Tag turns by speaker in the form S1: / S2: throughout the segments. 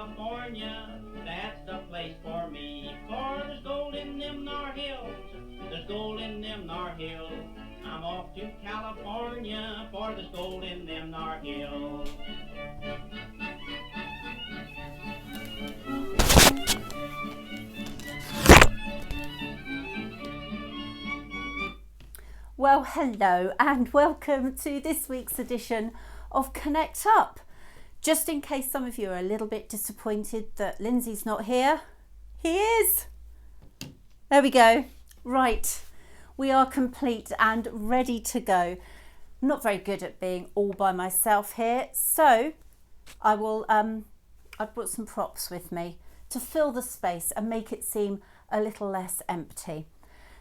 S1: California, that's the place for me. For there's gold in them thar hills, there's gold in them thar hills. I'm off to California, for there's gold in them thar hills.
S2: Well, hello and welcome to this week's edition of Connect Up. Just in case some of you are a little bit disappointed that Lindsay's not here, he is. There we go. Right, we are complete and ready to go. I'm not very good at being all by myself here, so I've brought some props with me to fill the space and make it seem a little less empty.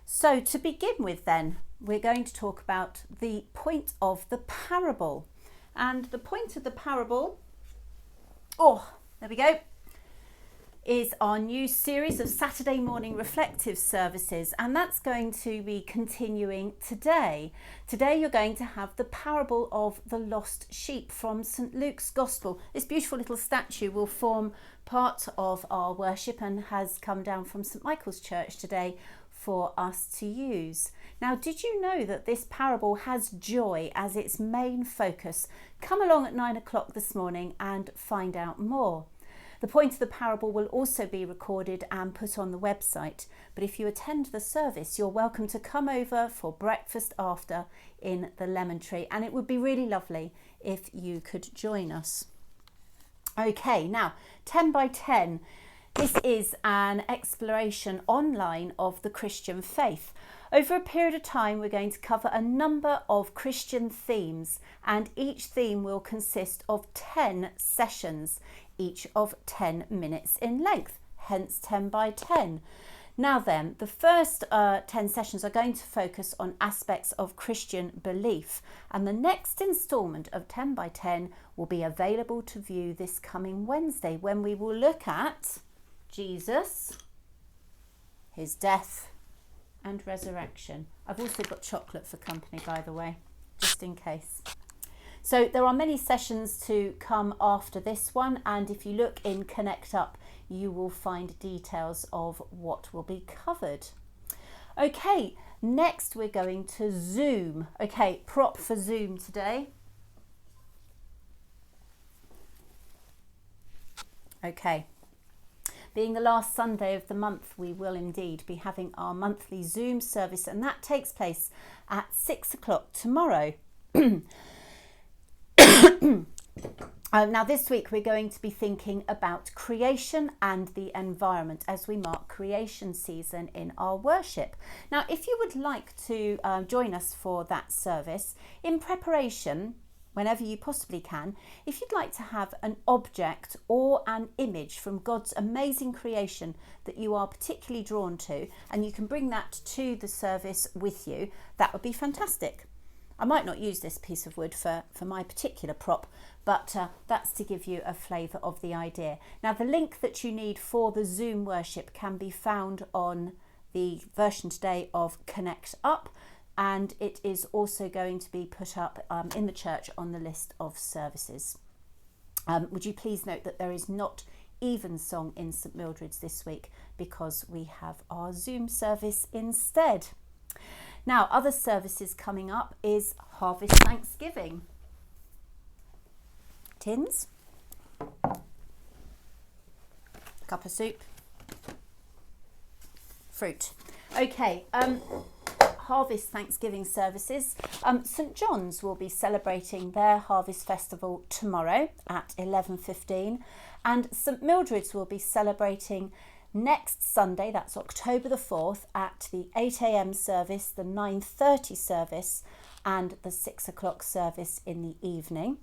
S2: So to begin with then, we're going to talk about the point of the parable. And the point of the parable, there we go, is our new series of Saturday morning reflective services, and that's going to be continuing today. Today you're going to have the parable of the lost sheep from St Luke's Gospel. This beautiful little statue will form part of our worship and has come down from St Michael's Church today for us to use. Now, did you know that this parable has joy as its main focus? Come along at 9 o'clock this morning and find out more. The point of the parable will also be recorded and put on the website, but if you attend the service, you're welcome to come over for breakfast after in the Lemon Tree, and it would be really lovely if you could join us. Okay, now 10 by 10. This is an exploration online of the Christian faith. Over a period of time, we're going to cover a number of Christian themes, and each theme will consist of 10 sessions, each of 10 minutes in length, hence 10 by 10. Now then, the first 10 sessions are going to focus on aspects of Christian belief, and the next instalment of 10 by 10 will be available to view this coming Wednesday, when we will look at Jesus, his death and resurrection. I've also got chocolate for company, by the way, just in case. So there are many sessions to come after this one, and if you look in Connect Up, you will find details of what will be covered. Okay, next we're going to Zoom. Okay, prop for Zoom today. Okay. Being the last Sunday of the month, we will indeed be having our monthly Zoom service, and that takes place at 6 o'clock tomorrow. Now this week we're going to be thinking about creation and the environment as we mark creation season in our worship. Now if you would like to join us for that service, in preparation, whenever you possibly can, if you'd like to have an object or an image from God's amazing creation that you are particularly drawn to, and you can bring that to the service with you, that would be fantastic. I might not use this piece of wood for my particular prop, but that's to give you a flavour of the idea. Now the link that you need for the Zoom worship can be found on the version today of Connect Up, and it is also going to be put up in the church on the list of services. Would you please note that there is not Evensong in St Mildred's this week because we have our Zoom service instead. Now, other services coming up is Harvest Thanksgiving. Tins, cup of soup, fruit. Okay, Harvest Thanksgiving services. St John's will be celebrating their Harvest Festival tomorrow at 11:15, and St Mildred's will be celebrating next Sunday, that's October the 4th, at the 8 a.m. service, the 9:30 service, and the 6 o'clock service in the evening.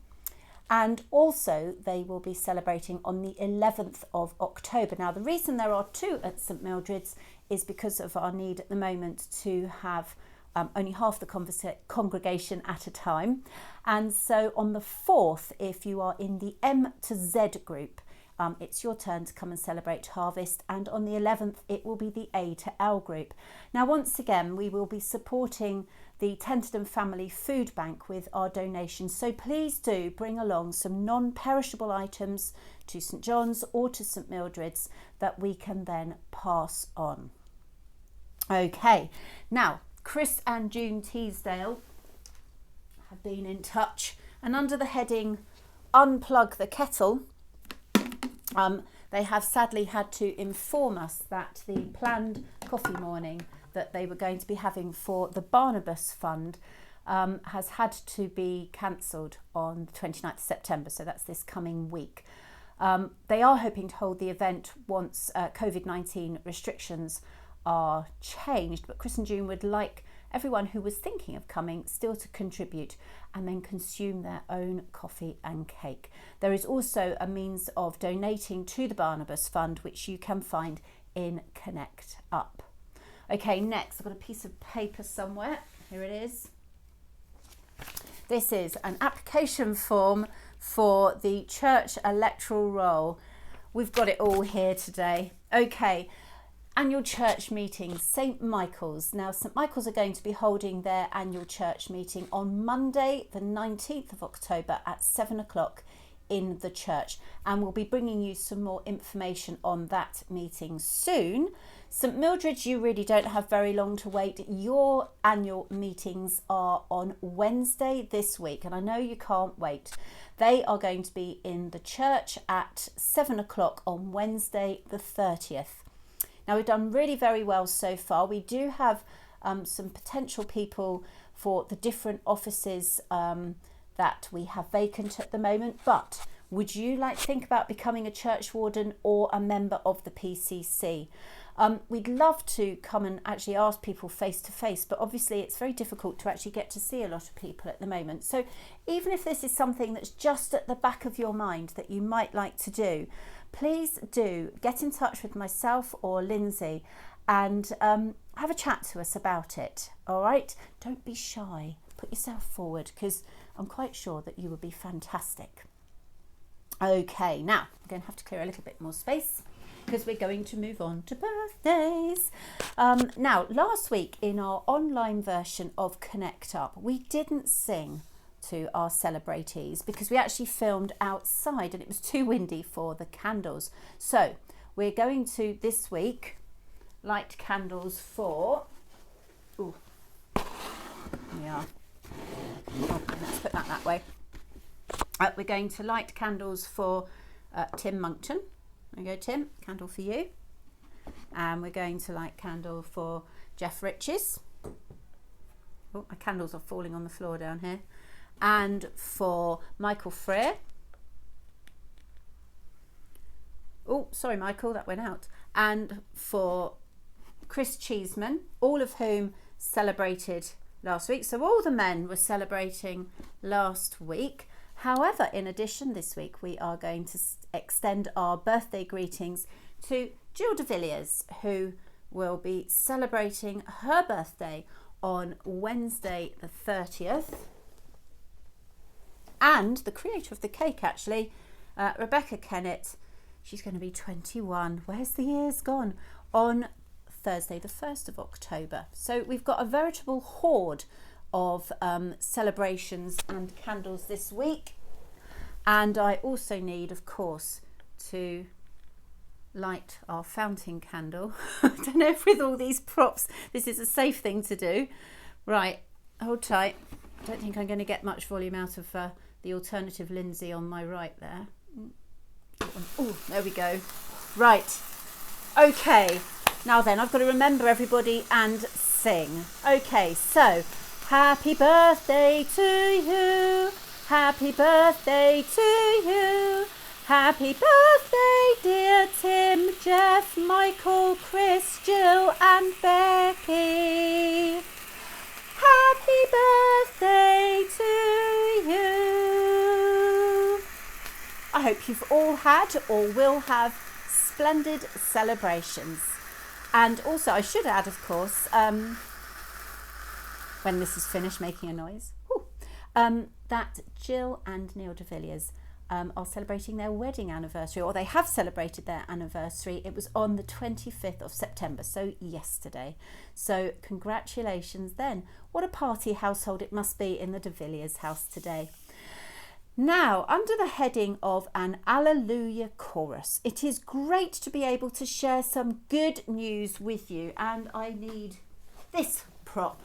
S2: And also they will be celebrating on the 11th of October. Now the reason there are two at St Mildred's is because of our need at the moment to have only half the congregation at a time. And so on the 4th, if you are in the M to Z group, it's your turn to come and celebrate Harvest, and on the 11th it will be the A to L group. Now once again we will be supporting the Tenterden Family Food Bank with our donations. So please do bring along some non-perishable items to St John's or to St Mildred's that we can then pass on. Okay, now Chris and June Teasdale have been in touch, and under the heading Unplug the Kettle, they have sadly had to inform us that the planned coffee morning that they were going to be having for the Barnabas Fund has had to be cancelled on the 29th of September, so that's this coming week. They are hoping to hold the event once COVID-19 restrictions are changed, but Chris and June would like everyone who was thinking of coming still to contribute and then consume their own coffee and cake. There is also a means of donating to the Barnabas Fund, which you can find in Connect Up. Okay, next I've got a piece of paper somewhere. Here it is. This is an application form for the church electoral roll. We've got it all here today. Okay. Annual church meetings, St Michael's. Now, St Michael's are going to be holding their annual church meeting on Monday, the 19th of October at 7 o'clock in the church. And we'll be bringing you some more information on that meeting soon. St Mildred's, you really don't have very long to wait. Your annual meetings are on Wednesday this week, and I know you can't wait. They are going to be in the church at 7 o'clock on Wednesday, the 30th. Now, we've done really very well so far. We do have some potential people for the different offices that we have vacant at the moment. But would you like to think about becoming a church warden or a member of the PCC? We'd love to come and actually ask people face to face, but obviously it's very difficult to actually get to see a lot of people at the moment. So even if this is something that's just at the back of your mind that you might like to do, please do get in touch with myself or Lindsay and have a chat to us about it. All right, don't be shy, put yourself forward, because I'm quite sure that you will be fantastic. Okay, now I'm going to have to clear a little bit more space because we're going to move on to birthdays. Now, last week in our online version of Connect Up, we didn't sing to our celebratees because we actually filmed outside and it was too windy for the candles. So we're going to this week light candles for, yeah, let's put that way. We're going to light candles for Tim Monkton. There you go, Tim, candle for you. And we're going to light candle for Jeff Riches. Oh, my candles are falling on the floor down here. And for Michael Freer. Oh, sorry, Michael, that went out. And for Chris Cheeseman, all of whom celebrated last week. So all the men were celebrating last week. However, in addition, this week we are going to extend our birthday greetings to Jill de Villiers, who will be celebrating her birthday on Wednesday the 30th. And the creator of the cake, actually, Rebecca Kennett, she's going to be 21. Where's the years gone? On Thursday the 1st of October. So we've got a veritable horde of celebrations and candles this week. And I also need, of course, to light our fountain candle. I don't know if with all these props this is a safe thing to do. Right, hold tight. I don't think I'm going to get much volume out of the alternative Lindsay on my right there. Oh, there we go. Right, okay. Now then, I've got to remember everybody and sing. Okay, so happy birthday to you. Happy birthday to you. Happy birthday, dear Tim, Jeff, Michael, Chris, Jill and Becky. Happy birthday to you. I hope you've all had or will have splendid celebrations. And also, I should add, of course, when this is finished making a noise, that Jill and Neil de Villiers are celebrating their wedding anniversary, or they have celebrated their anniversary. It was on the 25th of September, so yesterday. So congratulations then. What a party household it must be in the de Villiers house today. Now, under the heading of an Alleluia chorus, it is great to be able to share some good news with you, and I need this prop.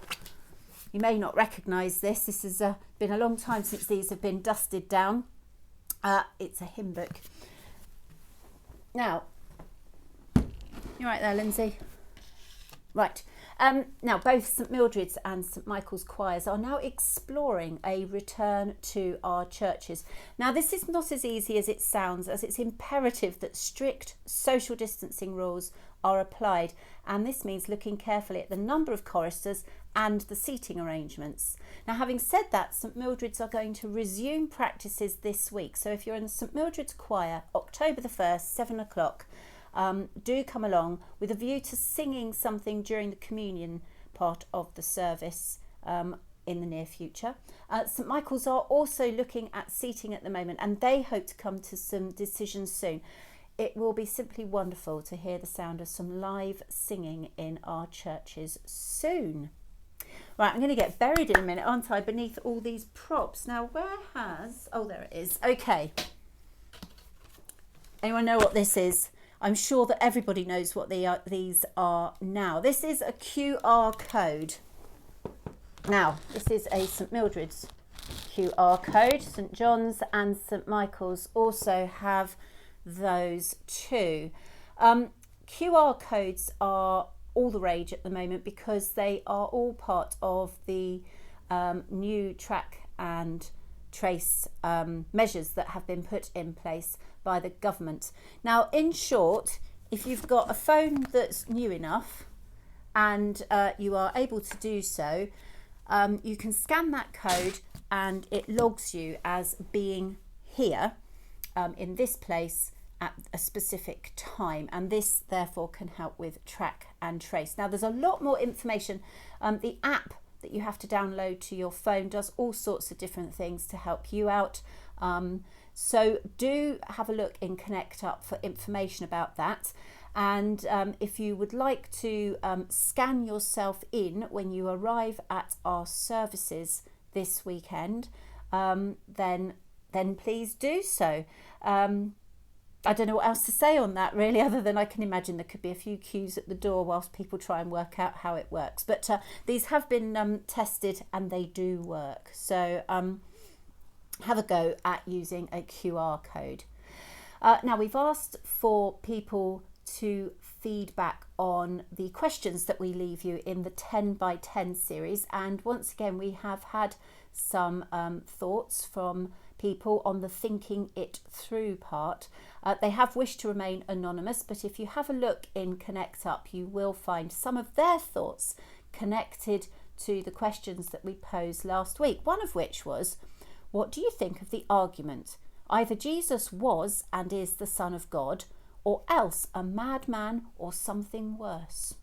S2: You may not recognise this. This has been a long time since these have been dusted down. It's a hymn book. Now, you're right there, Lindsay. Right. Now, both St Mildred's and St Michael's choirs are now exploring a return to our churches. Now, this is not as easy as it sounds, as it's imperative that strict social distancing rules are applied, and this means looking carefully at the number of choristers and the seating arrangements. Now, having said that, St Mildred's are going to resume practices this week. So if you're in the St Mildred's choir, October the 1st, 7 o'clock, do come along with a view to singing something during the communion part of the service in the near future. St Michael's are also looking at seating at the moment, and they hope to come to some decisions soon. It will be simply wonderful to hear the sound of some live singing in our churches soon. Right, I'm going to get buried in a minute, aren't I, beneath all these props. Now, oh, there it is. Okay. Anyone know what this is? I'm sure that everybody knows what these are now. This is a QR code. Now, this is a St Mildred's QR code. St John's and St Michael's also have those too. QR codes are all the rage at the moment because they are all part of the new track and trace measures that have been put in place by the government. Now, in short, if you've got a phone that's new enough and you are able to do so, you can scan that code and it logs you as being here in this place at a specific time, and this therefore can help with track and trace. Now, there's a lot more information. The app that you have to download to your phone does all sorts of different things to help you out. So do have a look in Connect Up for information about that. And if you would like to scan yourself in when you arrive at our services this weekend, then please do so. I don't know what else to say on that really, other than I can imagine there could be a few queues at the door whilst people try and work out how it works. But these have been tested and they do work. So have a go at using a QR code. Now, we've asked for people to feedback on the questions that we leave you in the 10 by 10 series. And once again, we have had some thoughts from people on the thinking it through part. They have wished to remain anonymous, but if you have a look in Connect Up, you will find some of their thoughts connected to the questions that we posed last week. One of which was, what do you think of the argument? Either Jesus was and is the Son of God, or else a madman or something worse.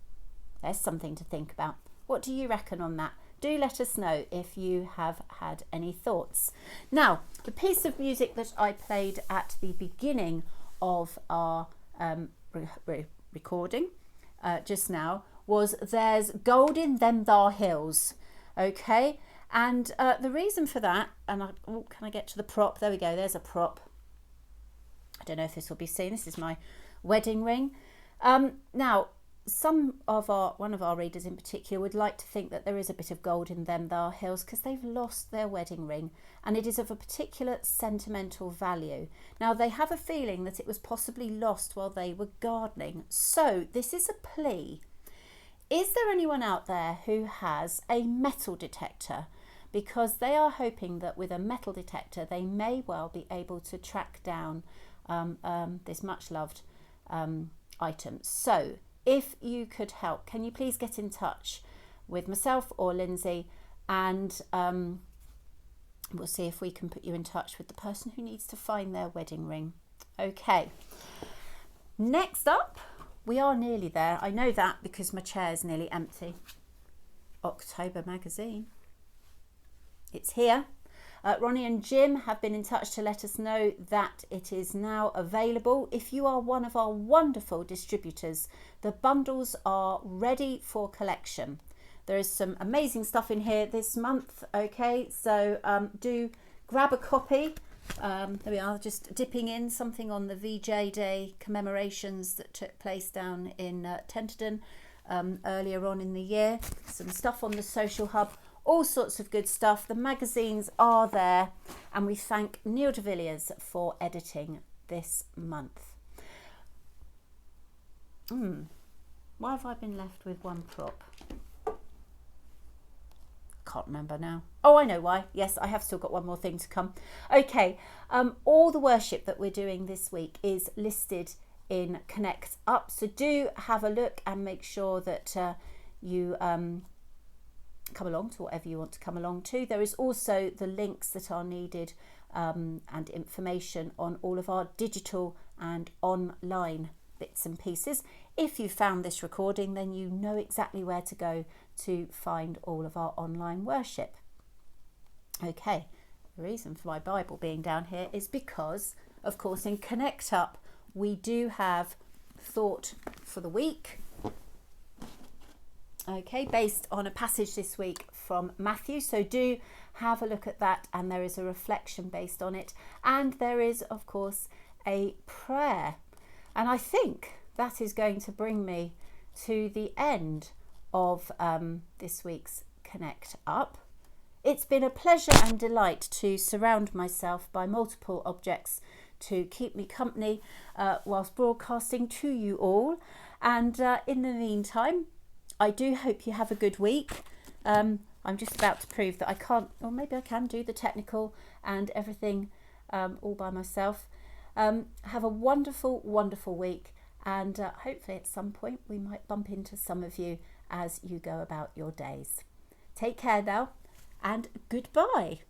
S2: There's something to think about. What do you reckon on that? Do let us know if you have had any thoughts. Now, the piece of music that I played at the beginning of our recording just now was There's Gold in Them Thar Hills. Okay, and the reason for that, and can I get to the prop? There we go, there's a prop. I don't know if this will be seen. This is my wedding ring. Now, one of our readers in particular would like to think that there is a bit of gold in them thar hills because they've lost their wedding ring and it is of a particular sentimental value. Now, they have a feeling that it was possibly lost while they were gardening. So this is a plea. Is there anyone out there who has a metal detector? Because they are hoping that with a metal detector they may well be able to track down this much loved item. So if you could help, can you please get in touch with myself or Lindsay, and we'll see if we can put you in touch with the person who needs to find their wedding ring. Okay, next up, we are nearly there. I know that because my chair is nearly empty. October magazine. It's here. Ronnie and Jim have been in touch to let us know that it is now available. If you are one of our wonderful distributors, the bundles are ready for collection. There is some amazing stuff in here this month. Okay, so do grab a copy. There we are, just dipping in something on the VJ Day commemorations that took place down in Tenterden earlier on in the year. Some stuff on the Social Hub. All sorts of good stuff. The magazines are there, and we thank Neil de Villiers for editing this month. Why have I been left with one prop? Can't remember now. Oh, I know why. Yes, I have still got one more thing to come. Okay, all the worship that we're doing this week is listed in Connect Up, so do have a look and make sure that you come along to whatever you want to come along to. There is also the links that are needed and information on all of our digital and online bits and pieces. If you found this recording, then you know exactly where to go to find all of our online worship. Okay, the reason for my Bible being down here is because, of course, in Connect Up we do have Thought for the Week. Okay, based on a passage this week from Matthew, so do have a look at that, and there is a reflection based on it, and there is of course a prayer, and I think that is going to bring me to the end of this week's Connect Up. It's been a pleasure and delight to surround myself by multiple objects to keep me company whilst broadcasting to you all, and in the meantime I do hope you have a good week. I'm just about to prove that I can't, or maybe I can do the technical and everything all by myself. Have a wonderful, wonderful week, and hopefully at some point we might bump into some of you as you go about your days. Take care now, and goodbye.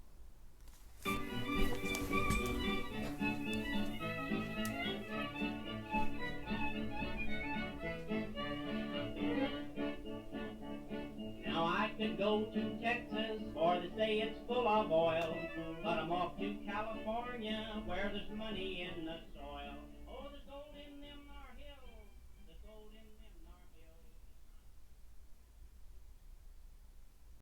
S1: Could go to Texas, or they say it's full of oil, but I'm off to California where there's money in the soil.